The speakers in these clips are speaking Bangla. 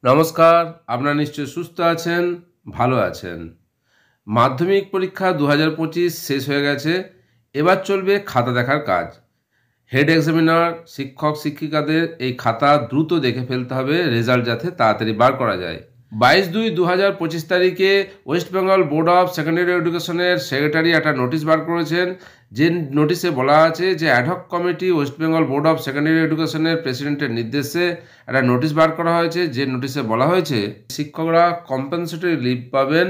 নমস্কার, আপনারা নিশ্চয়ই সুস্থ আছেন, ভালো আছেন। মাধ্যমিক পরীক্ষা ২০২৫ শেষ হয়ে গেছে। এবার চলবে খাতা দেখার কাজ। হেড এক্সামিনার, শিক্ষক শিক্ষিকাদের এই খাতা দ্রুত দেখে ফেলতে হবে, রেজাল্ট যাতে তাড়াতাড়ি বার করা যায়। 22/2/2025 তারিখে West Bengal board of secondary এডুকেশনের সেক্রেটারি একটা নোটিশ বার করেছেন। যে নোটিশে বলা আছে যে ad hoc committee West Bengal board of secondary এডুকেশনের প্রেসিডেন্টের নির্দেশে একটা নোটিশ বার করা হয়েছে। যে নোটিশে বলা হয়েছে শিক্ষকরা কম্পেনসেটরি লিভ পাবেন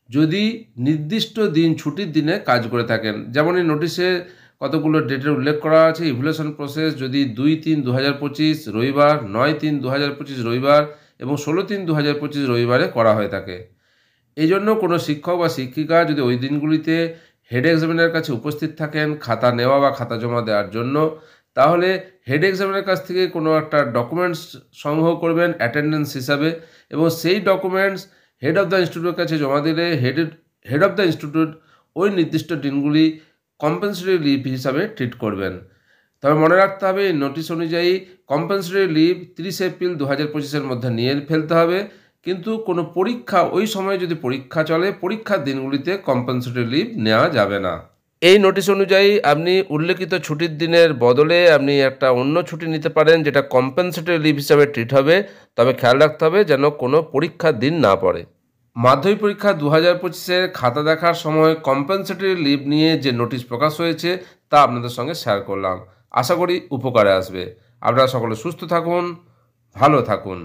যদি নির্দিষ্ট দিন ছুটির দিনে কাজ করে থাকেন। যেমন এই নোটিশে কতগুলো ডেটের উল্লেখ করা আছে। ইভ্যালুয়েশন প্রসেস যদি 2/3/2025 রবিবার, 9/3/2025 রবিবার এবং 16/3/2025 রবিবারে করা হয়ে থাকে। এই জন্য কোনো শিক্ষক বা শিক্ষিকা যদি ওই দিনগুলিতে হেড এক্সামিনার কাছে উপস্থিত থাকেন খাতা নেওয়া বা খাতা জমা দেওয়ার জন্য, তাহলে হেড এক্সামিনার কাছ থেকে কোনো একটা ডকুমেন্টস সংগ্রহ করবেন অ্যাটেন্ডেন্স হিসাবে, এবং সেই ডকুমেন্টস হেড অফ দ্য ইনস্টিটিউটের কাছে জমা দিলে হেড অফ দ্য ইনস্টিটিউট ওই নির্দিষ্ট দিনগুলি কম্পেনসেটরি লিভ হিসাবে ট্রিট করবেন। তবে মনে রাখতে হবে এই নোটিশ অনুযায়ী কম্পেনসেটরি লিভ 30 এপ্রিল 2025-এর মধ্যে নিয়ে ফেলতে হবে। কিন্তু কোনো পরীক্ষা ওই সময় যদি পরীক্ষা চলে, পরীক্ষার দিনগুলিতে কম্পেনসেটরি লিভ নেওয়া যাবে না। এই নোটিশ অনুযায়ী আপনি উল্লেখিত ছুটির দিনের বদলে আপনি একটা অন্য ছুটি নিতে পারেন, যেটা কম্পেনসেটরি লিভ হিসাবে ট্রিট হবে। তবে খেয়াল রাখতে হবে যেন কোনো পরীক্ষার দিন না পড়ে। মাধ্যমিক পরীক্ষা 2025-এর খাতা দেখার সময় কম্পেনসেটরি লিভ নিয়ে যে নোটিশ প্রকাশ হয়েছে তা আপনাদের সঙ্গে শেয়ার করলাম। আশা করি উপকারে আসবে। আপনারা সকলে সুস্থ থাকুন, ভালো থাকুন।